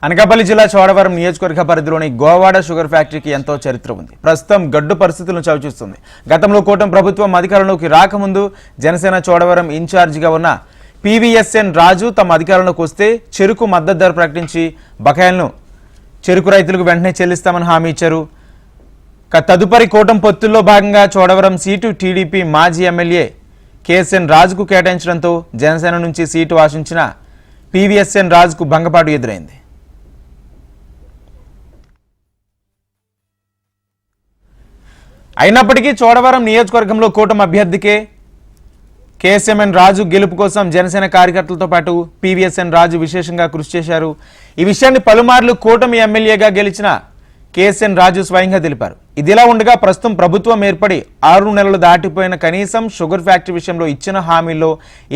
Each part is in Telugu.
అనకాపల్లి జిల్లా చోడవరం నియోజకవర్గ పరిధిలోని గోవాడ షుగర్ ఫ్యాక్టరీకి ఎంతో చరిత్ర ఉంది. ప్రస్తుతం గడ్డు పరిస్థితులను చవిచూస్తుంది. గతంలో కూటమి ప్రభుత్వం అధికారంలోకి రాకముందు జనసేన చోడవరం ఇన్ఛార్జిగా ఉన్న PVSN రాజు తమ అధికారంలోకి వస్తే చెరుకు మద్దతు ధర ప్రకటించి బకాయిలను చెరుకు రైతులకు వెంటనే చెల్లిస్తామని హామీ ఇచ్చారు. తదుపరి కూటమి పొత్తుల్లో భాగంగా చోడవరం సీటు టీడీపీ మాజీ ఎమ్మెల్యే KSN రాజుకు కేటాయించడంతో జనసేన నుంచి సీటు ఆశించిన PVSN రాజుకు భంగపాటు ఎదురైంది. అయినప్పటికీ చోడవరం నియోజకవర్గంలో కూటమి అభ్యర్థికే KSN రాజు గెలుపు కోసం జనసేన కార్యకర్తలతో పాటు PVSN రాజు విశేషంగా కృషి చేశారు. ఈ విషయాన్ని పలుమార్లు కూటమి ఎమ్మెల్యేగా గెలిచిన KSN రాజు స్వయంగా తెలిపారు. ఇదిలా ఉండగా ప్రస్తుతం ప్రభుత్వం ఏర్పడి 6 నెలలు దాటిపోయిన కనీసం షుగర్ ఫ్యాక్టరీ విషయంలో ఇచ్చిన హామీల్లో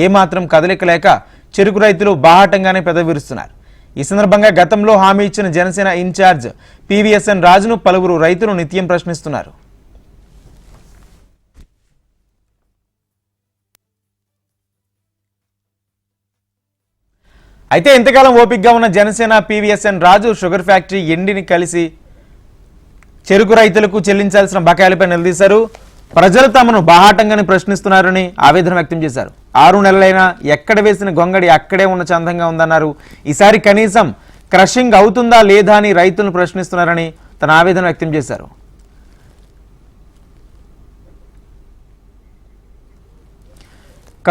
ఏమాత్రం కదలిక లేక చెరుకు రైతులు బాహాటంగానే పెదవిరుస్తున్నారు. ఈ సందర్భంగా గతంలో హామీ ఇచ్చిన జనసేన ఇన్ఛార్జ్ PVSN రాజును పలువురు రైతులు నిత్యం ప్రశ్నిస్తున్నారు. అయితే ఇంతకాలం ఓపికగా ఉన్న జనసేన PVSN రాజు షుగర్ ఫ్యాక్టరీ ఎండిని కలిసి చెరుకు రైతులకు చెల్లించాల్సిన బకాయిలపై నిలదీశారు. ప్రజలు తమను బాహాటంగానే ప్రశ్నిస్తున్నారని ఆవేదన వ్యక్తం చేశారు. 6 నెలలైనా ఎక్కడ వేసిన గొంగడి అక్కడే ఉన్న చందంగా ఉందన్నారు. ఈసారి కనీసం క్రషింగ్ అవుతుందా లేదా అని రైతులను ప్రశ్నిస్తున్నారని తన ఆవేదన వ్యక్తం చేశారు.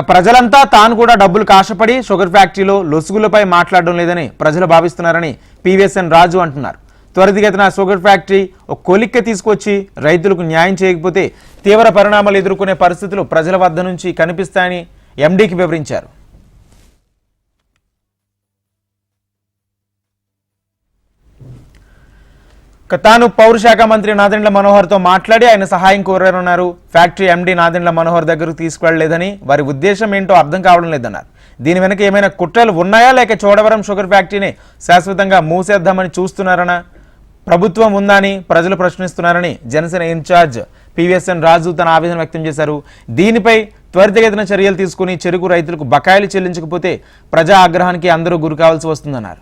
ప్రజలంతా తాను కూడా డబ్బులకు ఆశపడి షుగర్ ఫ్యాక్టరీలో లొసుగులపై మాట్లాడడం లేదని ప్రజలు భావిస్తున్నారని PVSN రాజు అంటున్నారు. త్వరితగతిన షుగర్ ఫ్యాక్టరీ ఒక కొలిక్కి తీసుకొచ్చి రైతులకు న్యాయం చేయకపోతే తీవ్ర పరిణామాలు ఎదుర్కొనే పరిస్థితులు ప్రజల వద్ద నుంచి కనిపిస్తాయని MDకి వివరించారు. తాను పౌరశాఖ మంత్రి నాదెండ్ల మనోహర్తో మాట్లాడి ఆయన సహాయం కోరారన్నారు. ఫ్యాక్టరీ MD నాదెండ్ల మనోహర్ దగ్గరకు తీసుకువెళ్లలేదని, వారి ఉద్దేశం ఏంటో అర్థం కావడం లేదన్నారు. దీని వెనక ఏమైనా కుట్రలు ఉన్నాయా లేక చోడవరం షుగర్ ఫ్యాక్టరీని శాశ్వతంగా మూసేద్దామని చూస్తున్నారనా ప్రభుత్వం ఉందా అని ప్రజలు ప్రశ్నిస్తున్నారని జనసేన ఇన్ఛార్జ్ PVSN రాజు తన ఆవేదన వ్యక్తం చేశారు. దీనిపై త్వరితగతిన చర్యలు తీసుకుని చెరుకు రైతులకు బకాయిలు చెల్లించకపోతే ప్రజా ఆగ్రహానికి అందరూ గురి కావాల్సి వస్తుందన్నారు.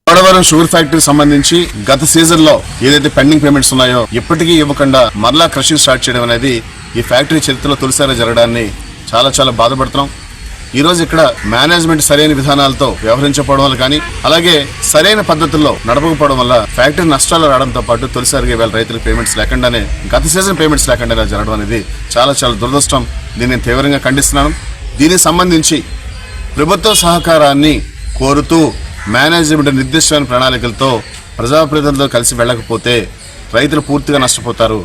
చోడవరం షుగర్ ఫ్యాక్టరీ సంబంధించి గత సీజన్ లో ఏదైతే పెండింగ్ పేమెంట్స్ ఉన్నాయో ఇప్పటికీ ఇవ్వకుండా మరలా క్రషింగ్ స్టార్ట్ చేయడం అనేది ఈ ఫ్యాక్టరీ చరిత్రలో తొలిసారి జరగడాన్ని చాలా బాధపడుతున్నాం. ఈ రోజు ఇక్కడ మేనేజ్మెంట్ సరైన విధానాలతో వ్యవహరించకపోవడం వల్ల కానీ అలాగే సరైన పద్ధతుల్లో నడపకపోవడం వల్ల ఫ్యాక్టరీ నష్టాలు రావడంతో పాటు తొలిసారిగా ఇవాళ రైతులకు పేమెంట్స్ లేకుండానే గత సీజన్ పేమెంట్స్ లేకుండా ఇలా జరగడం అనేది చాలా దురదృష్టం. దీన్ని నేను తీవ్రంగా ఖండిస్తున్నాను. దీనికి సంబంధించి ప్రభుత్వ సహకారాన్ని కోరుతూ మేనేజ్మెంట్ నిర్దిష్టమైన ప్రణాళికలతో ప్రజాప్రతినిధులతో కలిసి వెళ్ళకపోతే రైతులు పూర్తిగా నష్టపోతారు.